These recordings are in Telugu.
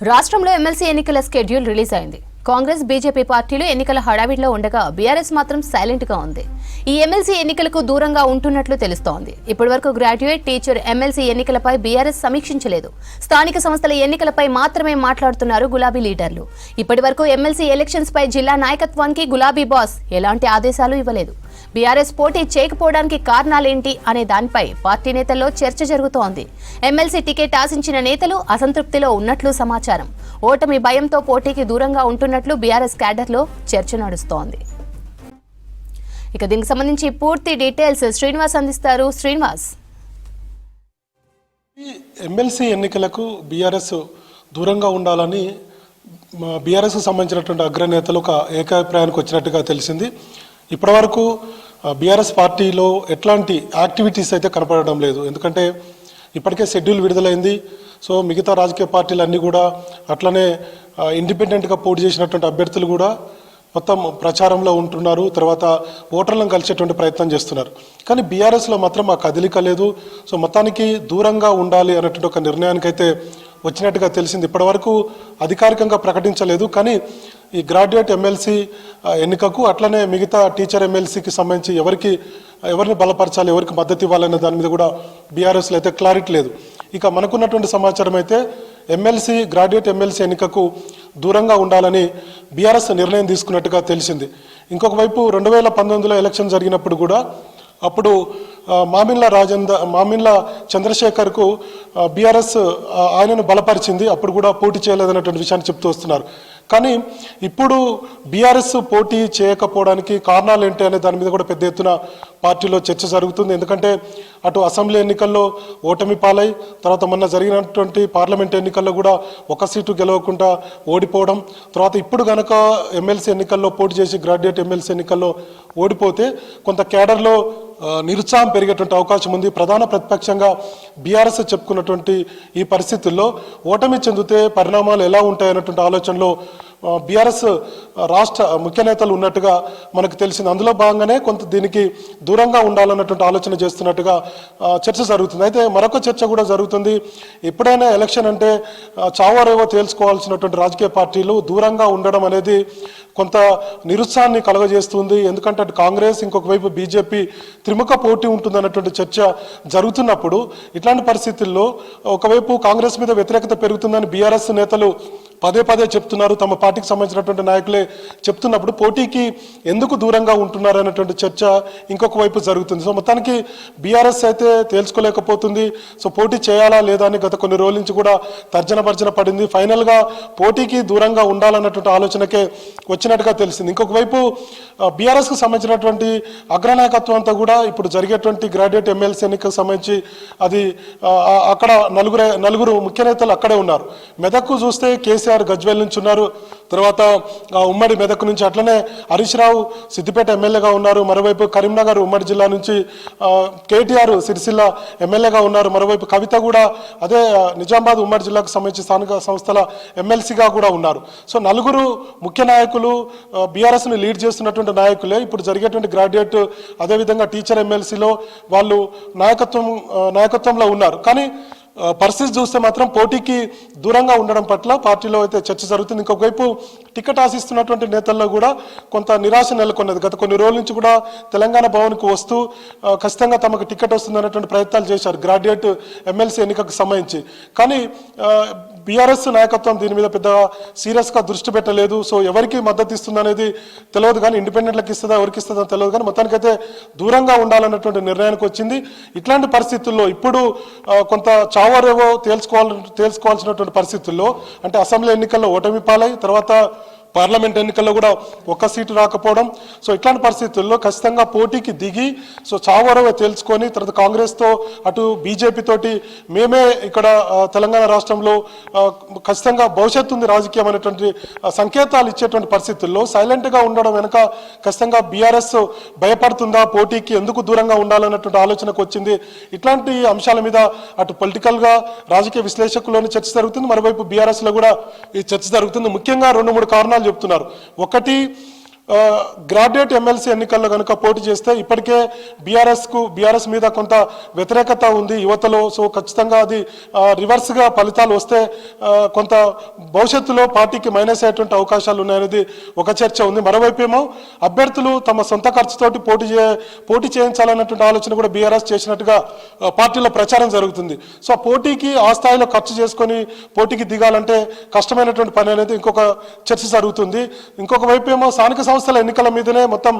రాష్ట్రంలో ఎమ్మెల్సీ ఎన్నికల షెడ్యూల్ రిలీజ్ అయింది. కాంగ్రెస్ బీజేపీ పార్టీలు ఎన్నికల హడావిడిలో ఉండగా బీఆర్ఎస్ మాత్రం సైలెంట్ గా ఉంది. ఈ ఎమ్మెల్సీ ఎన్నికలకు దూరంగా ఉంటున్నట్లు తెలుస్తోంది. ఇప్పటివరకు గ్రాడ్యుయేట్, టీచర్ ఎమ్మెల్సీ ఎన్నికలపై బీఆర్ఎస్ సమీక్షించలేదు. స్థానిక సంస్థల ఎన్నికలపై మాత్రమే మాట్లాడుతున్నారు గులాబీ లీడర్లు. ఇప్పటివరకు ఎమ్మెల్సీ ఎలక్షన్స్ పై జిల్లా నాయకత్వానికి గులాబీ బాస్ ఎలాంటి ఆదేశాలు ఇవ్వలేదు. బీఆర్ఎస్ పోటీ చేయకపోవడానికి కారణాలేంటి అనే దానిపై పార్టీ నేతల్లో చర్చ జరుగుతోంది. ఎమ్మెల్సీ టికెట్ ఆశించిన నేతలు అసంతృప్తిలో ఉన్నట్లు సమాచారం. ఓటమి భయంతో పోటీకి దూరంగా ఉంటున్నట్లు బీఆర్ఎస్ క్యాడర్లో చర్చ నడుస్తోంది. ఇక దీనికి సంబంధించి పూర్తి డీటెయిల్స్ శ్రీనివాస్ అందిస్తారు. శ్రీనివాస్, ఎమ్మెల్సీ ఎన్నికలకు బీఆర్ఎస్ దూరంగా ఉండాలని బీఆర్ఎస్ సంబంధించినటువంటి అగ్రనేతలు ఒక ఏకాభిప్రాయానికి వచ్చినట్టుగా తెలిసింది. ఇప్పటివరకు బీఆర్ఎస్ పార్టీలో ఎట్లాంటి యాక్టివిటీస్ అయితే కనపడడం లేదు. ఎందుకంటే ఇప్పటికే షెడ్యూల్ విడుదలైంది. సో మిగతా రాజకీయ పార్టీలు అన్నీ కూడా అట్లనే ఇండిపెండెంట్గా పోటీ చేసినటువంటి అభ్యర్థులు కూడా మొత్తం ప్రచారంలో ఉంటున్నారు. తర్వాత ఓటర్లను కలిసేటువంటి ప్రయత్నం చేస్తున్నారు. కానీ బీఆర్ఎస్లో మాత్రం ఆ కదలిక లేదు. సో మొత్తానికి దూరంగా ఉండాలి అనేటువంటి ఒక నిర్ణయానికైతే వచ్చినట్టుగా తెలిసింది. ఇప్పటివరకు అధికారికంగా ప్రకటించలేదు. కానీ ఈ గ్రాడ్యుయేట్ ఎమ్మెల్సీ ఎన్నికకు అట్లనే మిగతా టీచర్ ఎమ్మెల్సీకి సంబంధించి ఎవరిని బలపరచాలి, ఎవరికి మద్దతు ఇవ్వాలనే దాని మీద కూడా బీఆర్ఎస్లో అయితే క్లారిటీ లేదు. ఇక మనకున్నటువంటి సమాచారం అయితే గ్రాడ్యుయేట్ ఎమ్మెల్సీ ఎన్నికకు దూరంగా ఉండాలని బీఆర్ఎస్ నిర్ణయం తీసుకున్నట్టుగా తెలిసింది. ఇంకొక వైపు 2019లో ఎలక్షన్ జరిగినప్పుడు కూడా అప్పుడు మామిన్ల చంద్రశేఖర్కు బీఆర్ఎస్ ఆయనను బలపరిచింది. అప్పుడు కూడా పోటీ చేయలేదన్నటువంటి విషయాన్ని చెప్తూ వస్తున్నారు. కానీ ఇప్పుడు బీఆర్ఎస్ పోటీ చేయకపోవడానికి కారణాలు ఏంటి అనే దాని మీద కూడా పెద్ద ఎత్తున పార్టీలో చర్చ జరుగుతుంది. ఎందుకంటే అటు అసెంబ్లీ ఎన్నికల్లో ఓటమి పాలై, తర్వాత మొన్న జరిగినటువంటి పార్లమెంట్ ఎన్నికల్లో కూడా ఒక సీటు గెలవకుండా ఓడిపోవడం, తర్వాత ఇప్పుడు కనుక ఎమ్మెల్సీ ఎన్నికల్లో పోటీ చేసి గ్రాడ్యుయేట్ ఎమ్మెల్సీ ఎన్నికల్లో ఓడిపోతే కొంత కేడర్లో నిరుత్సాహం పెరిగేటువంటి అవకాశం ఉంది. ప్రధాన ప్రతిపక్షంగా బీఆర్ఎస్ చెప్పుకున్నటువంటి ఈ పరిస్థితుల్లో ఓటమి చెందితే పరిణామాలు ఎలా ఉంటాయన్నటువంటి ఆలోచనలో బీఆర్ఎస్ రాష్ట్ర ముఖ్య నేతలు ఉన్నట్టుగా మనకు తెలిసింది. అందులో భాగంగానే కొంత దీనికి దూరంగా ఉండాలన్నటువంటి ఆలోచన చేస్తున్నట్టుగా చర్చ జరుగుతుంది. అయితే మరొక చర్చ కూడా జరుగుతుంది. ఎప్పుడైనా ఎలక్షన్ అంటే చావారేవో తేల్చుకోవాల్సినటువంటి రాజకీయ పార్టీలు దూరంగా ఉండడం అనేది కొంత నిరుత్సాహాన్ని కలుగజేస్తుంది. ఎందుకంటే అటు కాంగ్రెస్, ఇంకొక వైపు బీజేపీ త్రిముఖ పోటీ ఉంటుందన్నటువంటి చర్చ జరుగుతున్నప్పుడు ఇట్లాంటి పరిస్థితుల్లో ఒకవైపు కాంగ్రెస్ మీద వ్యతిరేకత పెరుగుతుందని బీఆర్ఎస్ నేతలు పదే చెప్తున్నారు. తమ పార్టీకి సంబంధించినటువంటి నాయకులే చెప్తున్నప్పుడు పోటీకి ఎందుకు దూరంగా ఉంటున్నారు అనేటువంటి చర్చ ఇంకొక వైపు జరుగుతుంది. సో మొత్తానికి బీఆర్ఎస్ అయితే తేల్చుకోలేకపోతుంది. సో పోటీ చేయాలా లేదా అని గత కొన్ని రోజుల నుంచి కూడా తర్జన పడింది. ఫైనల్గా పోటీకి దూరంగా ఉండాలన్నటువంటి ఆలోచనకే వచ్చినట్టుగా తెలిసింది. ఇంకొక వైపు బీఆర్ఎస్కి సంబంధించినటువంటి అగ్రనాయకత్వం అంతా కూడా ఇప్పుడు జరిగేటువంటి గ్రాడ్యుయేట్ ఎమ్మెల్సీ ఎన్నికకు సంబంధించి అది అక్కడ నలుగురు ముఖ్య నేతలు అక్కడే ఉన్నారు. మెదక్కు చూస్తే కేసీఆర్ గజ్వేల్ నుంచి ఉన్నారు. తర్వాత ఉమ్మడి మెదక్ నుంచి అట్లనే హరీష్ రావు సిద్దిపేట ఎమ్మెల్యేగా ఉన్నారు. మరోవైపు కరీంనగర్ ఉమ్మడి జిల్లా నుంచి కేటీఆర్ సిరిసిల్ల ఎమ్మెల్యేగా ఉన్నారు. మరోవైపు కవిత కూడా అదే నిజామాబాద్ ఉమ్మడి జిల్లాకు సంబంధించి స్థానిక సంస్థల ఎమ్మెల్సీగా కూడా ఉన్నారు. సో నలుగురు ముఖ్య నాయకులు బీఆర్ఎస్ని లీడ్ చేస్తున్నటువంటి నాయకులే ఇప్పుడు జరిగేటువంటి గ్రాడ్యుయేట్ అదేవిధంగా టీచర్ ఎమ్మెల్సీలో వాళ్ళు నాయకత్వంలో ఉన్నారు. కానీ పరిస్థితి చూస్తే మాత్రం పోటీకి దూరంగా ఉండడం పట్ల పార్టీలో అయితే చర్చ జరుగుతుంది. ఇంకొకవైపు టికెట్ ఆశిస్తున్నటువంటి నేతల్లో కూడా కొంత నిరాశ నెలకొన్నది. గత కొన్ని రోజుల నుంచి కూడా తెలంగాణ భవన్కు వస్తూ ఖచ్చితంగా తమకు టికెట్ వస్తుందన్నటువంటి ప్రయత్నాలు చేశారు గ్రాడ్యుయేట్ ఎమ్మెల్సీ ఎన్నికకు సంబంధించి. కానీ బీఆర్ఎస్ నాయకత్వం దీని మీద పెద్ద సీరియస్గా దృష్టి పెట్టలేదు. సో ఎవరికి మద్దతు ఇస్తుందనేది తెలియదు, కానీ ఇండిపెండెంట్లకు ఇస్తుందా ఎవరికి ఇస్తుందో తెలియదు. కానీ మొత్తానికైతే దూరంగా ఉండాలన్నటువంటి నిర్ణయానికి వచ్చింది. ఇట్లాంటి పరిస్థితుల్లో ఇప్పుడు కొంత చావారేవో తేల్చుకోవాల్సినటువంటి పరిస్థితుల్లో అంటే అసెంబ్లీ ఎన్నికల్లో ఓటమి పాలై, తర్వాత పార్లమెంట్ ఎన్నికల్లో కూడా ఒక్క సీటు రాకపోవడం, సో ఇట్లాంటి పరిస్థితుల్లో ఖచ్చితంగా పోటీకి దిగి సో చావరవ తేల్చుకొని తర్వాత కాంగ్రెస్తో అటు బీజేపీ తోటి మేమే ఇక్కడ తెలంగాణ రాష్ట్రంలో ఖచ్చితంగా భవిష్యత్తు ఉంది రాజకీయం అనేటువంటి సంకేతాలు ఇచ్చేటువంటి పరిస్థితుల్లో సైలెంట్గా ఉండడం వెనుక ఖచ్చితంగా బీఆర్ఎస్ భయపడుతుందా, పోటీకి ఎందుకు దూరంగా ఉండాలన్నటువంటి ఆలోచనకు వచ్చింది. ఇట్లాంటి అంశాల మీద అటు పొలిటికల్గా రాజకీయ విశ్లేషకుల్లోని చర్చ జరుగుతుంది, మరోవైపు బీఆర్ఎస్లో కూడా ఈ చర్చ జరుగుతుంది. ముఖ్యంగా 2-3 కారణాలు చెప్తున్నారు. ఒకటి, గ్రాడ్యుయేట్ ఎమ్మెల్సీ ఎన్నికల్లో కనుక పోటీ చేస్తే ఇప్పటికే బీఆర్ఎస్ మీద కొంత వ్యతిరేకత ఉంది యువతలో. సో ఖచ్చితంగా అది రివర్స్గా ఫలితాలు వస్తే కొంత భవిష్యత్తులో పార్టీకి మైనస్ అయ్యేటువంటి అవకాశాలు ఉన్నాయనేది ఒక చర్చ ఉంది. మరోవైపు ఏమో అభ్యర్థులు తమ సొంత ఖర్చుతోటి పోటీ చేయించాలన్నటువంటి ఆలోచన కూడా బీఆర్ఎస్ చేసినట్టుగా పార్టీలో ప్రచారం జరుగుతుంది. సో పోటీకి ఆ స్థాయిలో ఖర్చు చేసుకొని పోటీకి దిగాలంటే కష్టమైనటువంటి పని అనేది ఇంకొక చర్చ జరుగుతుంది. ఇంకొక వైపు ఏమో స్థానిక సంస్థల ఎన్నికల మీదనే మొత్తం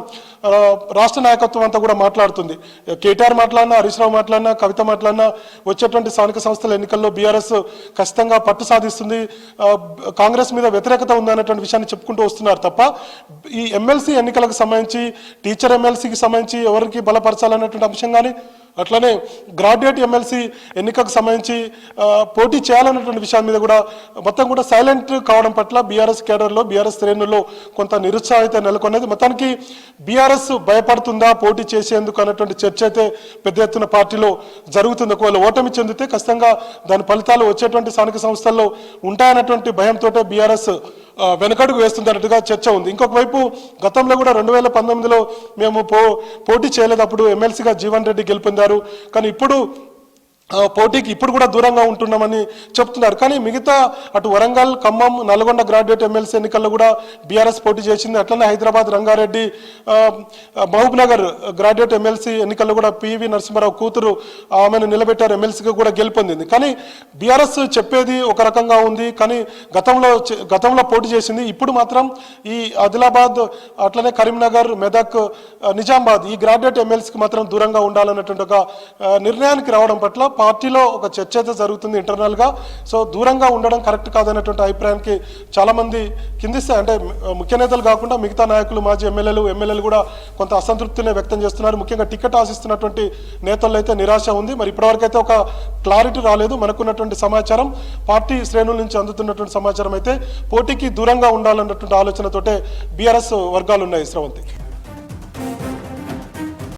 రాష్ట్ర నాయకత్వం అంతా కూడా మాట్లాడుతుంది. కేటీఆర్ మాట్లాడినా, హరీష్ రావు మాట్లాడినా, కవిత మాట్లాడినా వచ్చేటువంటి స్థానిక సంస్థల ఎన్నికల్లో బీఆర్ఎస్ ఖచ్చితంగా పట్టు సాధిస్తుంది, కాంగ్రెస్ మీద వ్యతిరేకత ఉందనేటువంటి విషయాన్ని చెప్పుకుంటూ వస్తున్నారు తప్ప ఈ ఎమ్మెల్సీ ఎన్నికలకు సంబంధించి, టీచర్ ఎమ్మెల్సీకి సంబంధించి ఎవరికి బలపరచాలనేటువంటి అంశం కానీ, అట్లనే గ్రాడ్యుయేట్ ఎమ్మెల్సీ ఎన్నికకు సంబంధించి పోటీ చేయాలన్నటువంటి విషయం మీద కూడా మొత్తం కూడా సైలెంట్ కావడం పట్ల బీఆర్ఎస్ కేడర్లో, బీఆర్ఎస్ శ్రేణుల్లో కొంత నిరుత్సాహత నెలకొన్నది. మొత్తానికి బీఆర్ఎస్ భయపడుతుందా పోటీ చేసేందుకు అన్నటువంటి చర్చ అయితే పెద్ద ఎత్తున పార్టీలో జరుగుతుంది. ఒకవేళ ఓటమి చెందితే ఖచ్చితంగా దాని ఫలితాలు వచ్చేటువంటి స్థానిక సంస్థల్లో ఉంటాయన్నటువంటి భయంతో బీఆర్ఎస్ వెనకడుగు వేస్తుందన్నట్టుగా చర్చ ఉంది. ఇంకొక వైపు గతంలో కూడా 2019లో మేము పోటీ చేయలేదు, అప్పుడు ఎమ్మెల్సీగా జీవన్ రెడ్డి గెలుపొందారు. కానీ ఇప్పుడు పోటీకి ఇప్పుడు కూడా దూరంగా ఉంటున్నామని చెప్తున్నారు. కానీ మిగతా అటు వరంగల్, ఖమ్మం, నల్గొండ గ్రాడ్యుయేట్ ఎమ్మెల్సీ ఎన్నికల్లో కూడా బీఆర్ఎస్ పోటీ చేసింది. అట్లనే హైదరాబాద్ రంగారెడ్డి, మహబూబ్ నగర్ గ్రాడ్యుయేట్ ఎమ్మెల్సీ ఎన్నికల్లో కూడా పివి నరసింహారావు కూతురు ఆమెను నిలబెట్టారు, ఎమ్మెల్సీగా కూడా గెలుపొందింది. కానీ బీఆర్ఎస్ చెప్పేది ఒక రకంగా ఉంది, కానీ గతంలో పోటీ చేసింది. ఇప్పుడు మాత్రం ఈ ఆదిలాబాద్, అట్లనే కరీంనగర్, మెదక్, నిజామాబాద్ ఈ గ్రాడ్యుయేట్ ఎమ్మెల్సీకి మాత్రం దూరంగా ఉండాలన్నటువంటి ఒక నిర్ణయానికి రావడం పట్ల పార్టీలో ఒక చర్చ అయితే జరుగుతుంది ఇంటర్నల్ గా. సో దూరంగా ఉండడం కరెక్ట్ కాదనేటువంటి అభిప్రాయానికి చాలా మంది కింది అంటే ముఖ్య నేతలు కాకుండా మిగతా నాయకులు, మాజీ ఎమ్మెల్యేలు కూడా కొంత అసంతృప్తిని వ్యక్తం చేస్తున్నారు. ముఖ్యంగా టికెట్ ఆశిస్తున్నటువంటి నేతల్లో అయితే నిరాశ ఉంది. మరి ఇప్పటివరకు అయితే ఒక క్లారిటీ రాలేదు. మనకున్నటువంటి సమాచారం, పార్టీ శ్రేణుల నుంచి అందుతున్నటువంటి సమాచారం అయితే పోటీకి దూరంగా ఉండాలన్నటువంటి ఆలోచనతోటే బీఆర్ఎస్ వర్గాలు ఉన్నాయి. శ్రవంతి.